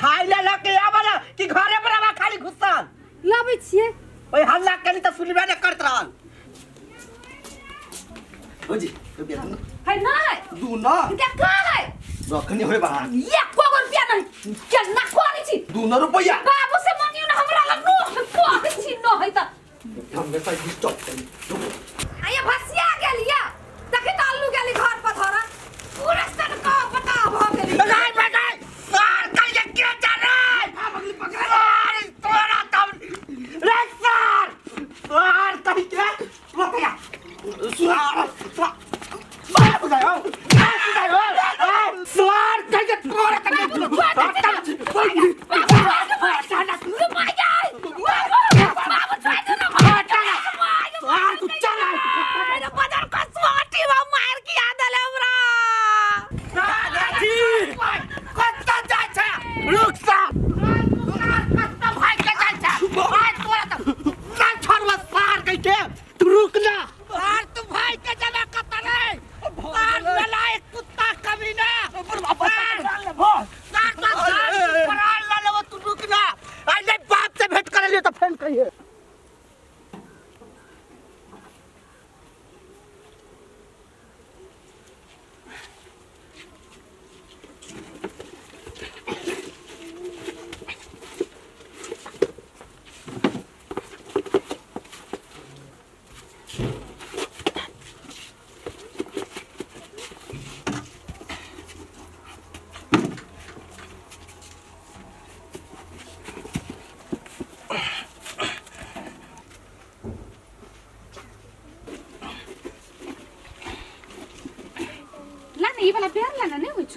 खाई ले लके आबला कि घरे पर आवा खाली घुसल लाबै छियै ओइ हल्ला कनी त सुनबे न करत रहल ओजी रुपया दू है नै दू न क्या काय रखनी होय बा ये कोगो रुपया नै के ना कोनी छी दू न रुपया बाबू से मांगियो न हमरा लग नो कोनी छी न है त हम में साइड स्टॉप करी आया भसिया गेलिया देखि त अल्लू गेली घर पर धरा पूरा सन का पता भ गेली बगाई बगाई सर कल ये के जाने भागली पकड़ रे तोरा तब रे सर कहीं के रुपया सर बाप गयो सर कहीं तोरा ई वाला प्यार लाना नहीं हुई छ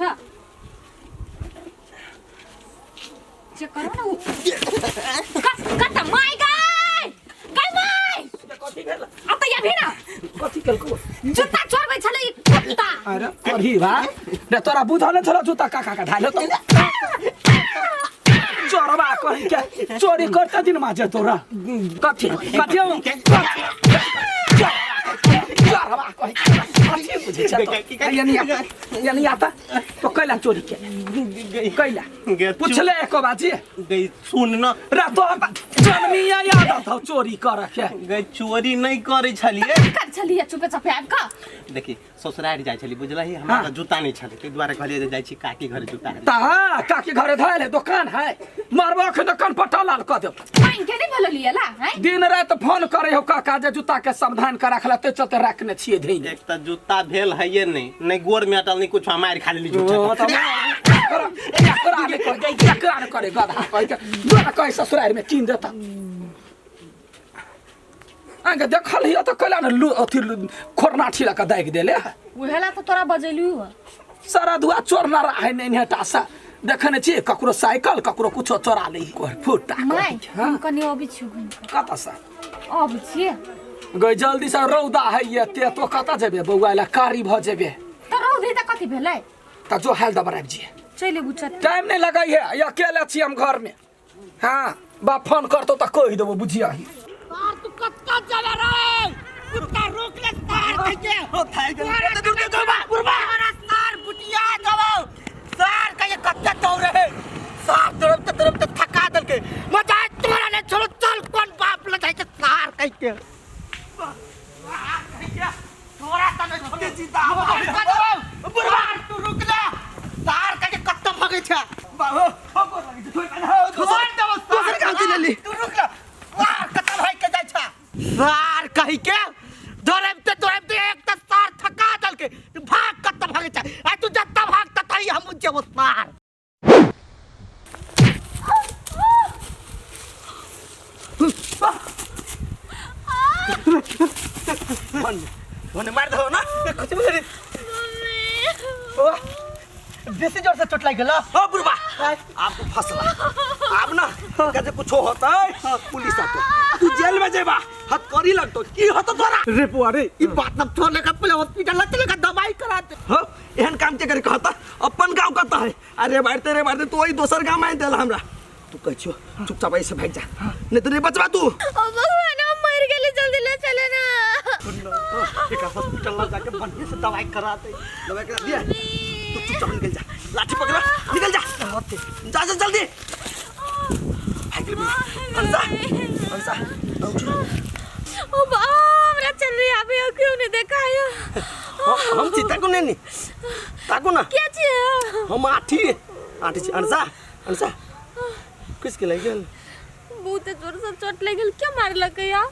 चेक करो ना कत माय गाय कथि भेल अब त या भेना कथि केलको जूता चोरबै छले ई कुत्ता अरे अभी भाई रे तोरा बुझल छला जूता काका का ढालो तो चोरबा कहि के चोरी करता दिन माजे तोरा कथि कथि चोरबा कहि यानी आता तो कैला चोरी के कैला पूछले एको बाजी गई सुन न रे तो जन्मिया याद था चोरी कर के गई चोरी नहीं करे छलिए कर छलिए चुपे चपे आब का देखी ससुरारी जाय छली बुझलही हमरा जूता नहीं छले ते द्वारा कहलिए जाय छी काकी घरे जूता है ता काकी घरे धैले दुकान है मारबो के दुकान पटालाल क दे पाइन के नहीं भलो लियला है दिन रात फोन करे हो काका जे जूता के सावधान कर रखला ते चते रखने छिए धैल एक त जूता भेल है ये नहीं गोर में अटल नहीं कुछ मार खा लेली जूता करे गधा कह के जोरा कह ससुरारी में चीन देता आगे देखल हिया त कला न अथि खोरना ठिला का दाग देले उहेला तो तोरा बजेलु सारा दुआ चोर ना रहे नहीं हटासा देखने छी ककरो साइकिल ककरो कुछ चोरा ले फुटा मैं हम कनी अभी छु कता सा अब छी गई जल्दी से रौदा है ये ते तो कता जेबे बौआला कारी भ जेबे तो रौदी त कथि भेलै त जो हाल दबर आब जी चले बुच्चा टाइम नहीं लगाई है ये अकेले छी हम घर में हां बा फोन करतो त कह देबो बुझिया ही यार तू कत्ता चला रे कुत्ता रोक ले तार कहिके ओ थाई गेल त दुर्गे गबा बुरबा हमारा तार बुटिया दबो सार का ये कत्ता तौरे है सार तरफ त थका दल के मजा तोरा ने छोड़ चल कौन बाप ल जाय के सार कह के तोरा त ने छोड़े जीता बुरबा तू रुक जा सार का ये कत्ता भगे छ बाबू हो लगी छोड़ दबो दूसरे काम के ले तू रुक जा वाह कत्ता भाई के जाय छ सार कह के धरम ते एक त सार थका दल के भाग कत्ता भागे छ आ तू जत्ता भागता तई हम जेबो सार होने मार दो ना कुछ मेरे ओ देसी जोर से चोट लग गेला ओ बुरबा आपको फसला अब ना कैसे कुछ होता है पुलिस आतो तू जेल में जेबा हथ करी लगतो की होतो तोरा रे पुआ रे ई बात न छोड़ने का पहले हॉस्पिटल ले चले का दवाई कराते हो एहन काम के करे कहता अपन गांव कहता है अरे बारते तो वही दोसर गांव में देला हमरा तू कहियो चुपचाप ऐसे भाग जा नहीं तो नहीं बचवा तू भगवान हम मर गेले जल्दी ले चले ना एक हॉस्पिटल ला जाके बढ़िया से दवाई करा दिया तू चुपचाप निकल जा लाठी पकड़ा निकल जा जा जा जल्दी अंसा अंसा ओ बाप रे चल रही अभी क्यों नहीं देखा है हम चिता को नहीं ताको ना क्या छी हम आठी छी अंसा अंसा किसके लगे बहुत जोर से चोट लगल क्या मार लगे यार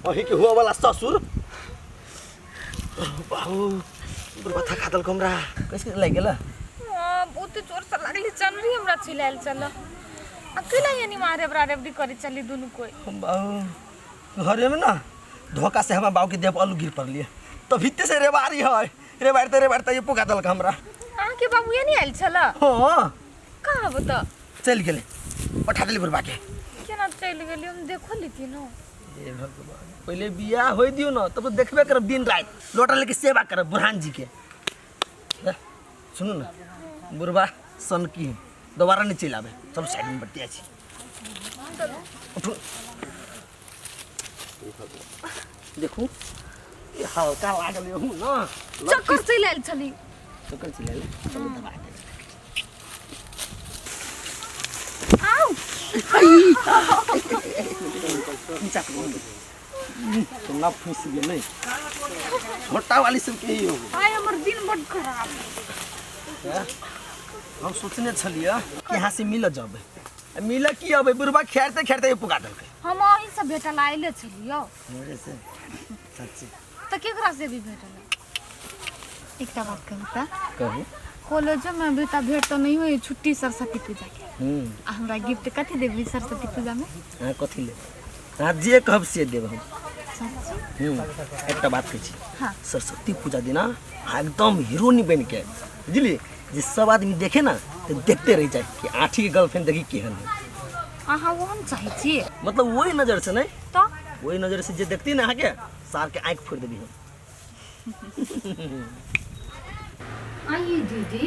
वही के हुआ वाला ससुर बाबू बरबथा खादल कमरा किसके लगे गेला बहुत जोर से लागली चल रही हमरा चिल्लाल चलो अकेला यानी मारे बराबरी करी चली दोनों कोई बाबू घरे में ना धोखा से हमारे बाबू के देह पर आलू गिर पड़लिए तो भीतर से रेबारी है रेबारते ये पुका दल हमरा के बाबू ये नहीं आइल छला हां कहां बता चल गेले पठा देली बुरबा के केना चल गेली हम देखो लेती न ए भगवान पहले बियाह होई दियो ना तब तो देखबे करब दिन रात लोटा लेके सेवा करब बुरहान जी के सुनो ना बुरबा सन की दोबारा नहीं चिल्लाबे चलो साइड में बैठते छी उठो देखो ये हल्का लागल हो ना चक्कर चिल्लाल चली चक्कर चिल्लाल चलो दबा दे आओ तुम ना फंस गए नहीं छोटा वाली सब के ही हो आय हमर दिन बड़ खराब हम सोचने छलिए कि यहाँ से मिल जाबे मिल की अब बुरबा खेरते खेरते पुका देलकै हम अही से भेटल आइले छलियो मेरे से सच्ची त केकरा से भी भेटल एकटा बात कहता कहू कॉलेज में अभी तक भेट तो नहीं हुई छुट्टी सरस्वती पूजा के हमरा गिफ्ट कथी देबी सरस्वती पूजा में हां कथी ले आज जे कहब से देब हम सच्ची एकटा बात कहै छी हां सरस्वती पूजा दिना एकदम हीरोइन बन के बुझली जे सब आदमी देखे ना तो देखते रह जाए कि आठी के गर्लफ्रेंड देखी केहन है आहा वो हम चाहे छी मतलब वही नजर से नहीं तो वही नजर से जे देखती ना आके सार के आंख फोड़ देबी हम आई दीदी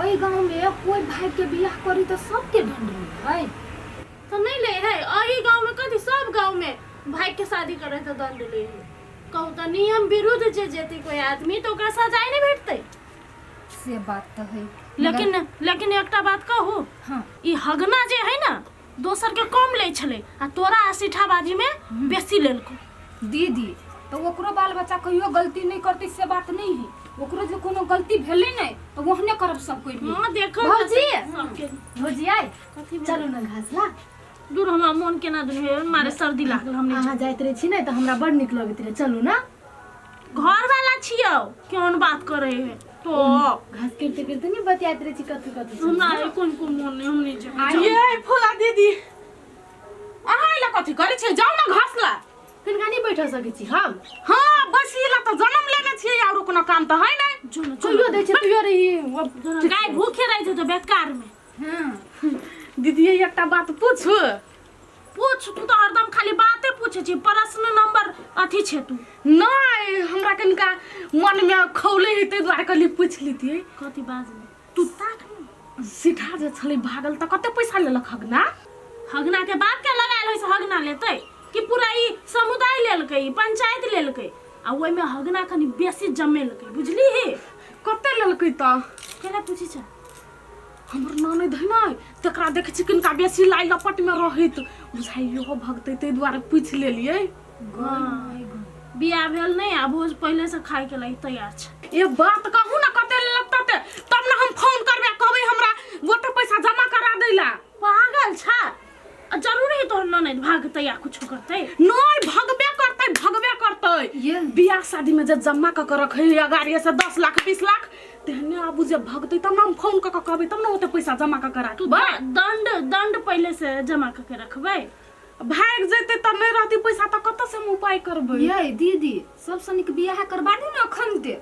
अई गांव में कोई भाई के बियाह करी तो सबके ढंढ है तो नहीं ले है अही गांव में कथी सब गांव में भाई के शादी करे तो दंड ले है कहू तो नियम विरुद्ध जे जेती कोई आदमी तो ओकरा सजाए नहीं भेटते से बात तो है लेकिन एकटा बात कहू हां ई हगना जे है ना दोसर के कम ले छले आ तोरा आसिठाबाजी में बेसी लेलको दीदी तो ओकरो बाल बच्चा कहियो गलती नहीं करती से बात नहीं है ओकरो जो कोनो गलती भेले नहीं तो वहने करब सब कोई भी हां देखो भौजी सबके भौजी आई कथी चलो ना घास ला दूर हमरा मन केना दुन है मारे सर्दी लागल हमने अहाँ जाइत रहे छी नहीं तो हमरा बड़ निक लगत रहे चलू ना घर वाला छियो केहन बात करे है तो घास करते करते नहीं बतियात रहे छी कथी कथी हमारे कौन मन नहीं हमने ये फुला दीदी अहाँ ला कथी करे छे जाऊ ना घास ला किनका नहीं बैठ सके छी हम हां बस ये ला तो जन्म लेने छिए और कोनो काम तो है नहीं चलो दे छी तू रही गाय भूखे रहे थे तो बेकार में हां दीदी ये एकटा बात पूछू पूछ तू तो हरदम खाली बातें पूछे छी प्रश्न नंबर अथी छे तू नहीं हमरा कनका मन में खौले ही ते द्वारा कली पूछ लीती कथी बाज में तू ताक सिठा जे छले भागल त कते पैसा लेलक हगना हगना के बाप के लगायल होय से हगना लेतै कि पूरा ई समुदाय लेलकै पंचायत लेलकै आ ओय में हगना कनी बेसी जमेलकै बुझली हे कते लेलकै त केना पूछी छ हमर नानी धैनै तकरा देखे छी किनका बेसी लाई लपट में रहित बुझाइयो भगतै ते द्वारा पूछ लेलियै बियाह भेल नहीं आ भोज पहले से खाए के लागि तैयार छ ये बात कहू ना कते लेलक तब ना हम फोन करबे कहबै हमरा गोटे पैसा जमा करा दैला पागल छ जरूरी है तोहर ननद भाग तैयार कुछ करतै नहीं भगबे करतै ये बियाह शादी में जे जमा क के रखै अगाड़ी से 10 लाख 20 लाख तेहने आबू जे भगतै तब ना हम फोन क के कहबै तब ना ओते पैसा जमा क के तू राखबै दंड पहले से जमा क के रखबै भाग जैते त नहीं रहती पैसा त कत से हम उपाय करबै ये दीदी सब सनिक बियाह करबा दी ना खनते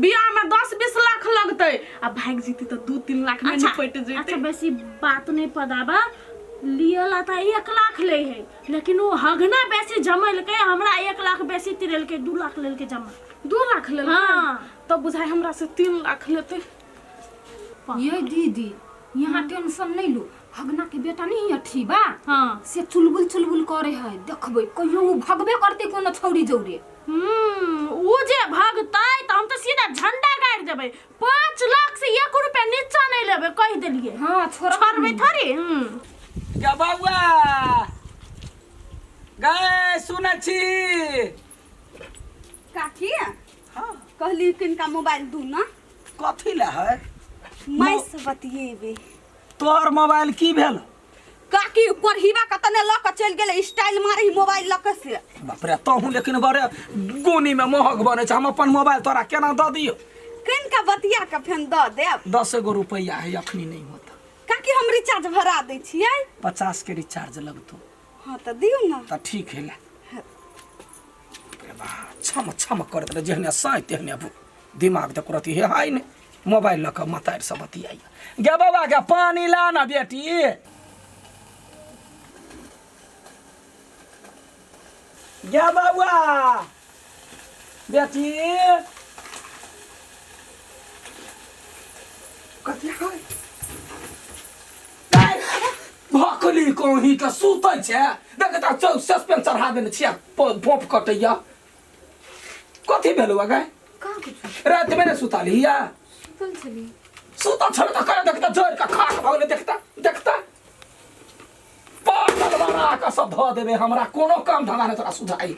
बियाह में 10-20 लाख लगतै आ भाग जैती त 2-3 लाख में निपट जैते अच्छा बेसी बात नहीं पदाबा लियला त 1 लाख ले है लेकिन वो हगना बेसी जमैलकै हमरा 1 लाख बेसी तिरेलकै 2 लाख लेलकै जमा 2 लाख ले हां तब बुझाइ हमरा से 3 लाख लेते ये दीदी यहाँ टेंशन नहीं लो हगना के बेटा नहीं अठी बा हां से चुलबुल करे है देखबै कहियो भगबे करते कोनो छौरी जौरे वो जे भगतै त हम त सीधा झंडा गाड़ देबै। 5 लाख से 1 रुपया नीचा नहीं लेबै, कह देलिए। हाँ छोड़बै थोड़ी। क्या बाबुआ गए सुनै छी। काकी कहली किनका मोबाइल दू ना, कथी ला है मैं से बतिएबे। तोर मोबाइल की भेल। काकी कोरहीबा कतने ल के चल गेले, स्टाइल मारही मोबाइल ल के से। बाप रे तहूँ लेकिन बड़े गोनी में महग बने छ। हम अपन मोबाइल तोरा केना द दियो। किनका बतिया के फेन द देब। 10 गो रुपया है अखनी नहीं होता। काकी हम रिचार्ज भरा दै छियै। 50 के रिचार्ज लगतो। हाँ तो दियो ना। त ठीक है ला। छम छम करत रहे जेहने साई तेहने दिमाग त करती है हाय ने मोबाइल लक मतार सब बतियाई। गे बाबा के पानी ला ना बेटी। गे बाबा बेटी कथी है भकली कहीं के सुतै छै। देखता चौक सस्पेंस चढ़ा देने छिया भोप कटैया। कथी भेलौ गए कहाँ कुछ रात में सुताली या सुतल छली। सुता छड़ त करे देखता जोर का खाट भगले देखता देखता पागल बना के सब ध देबे हमरा कोनो काम धंधा ने तोरा सुझाई।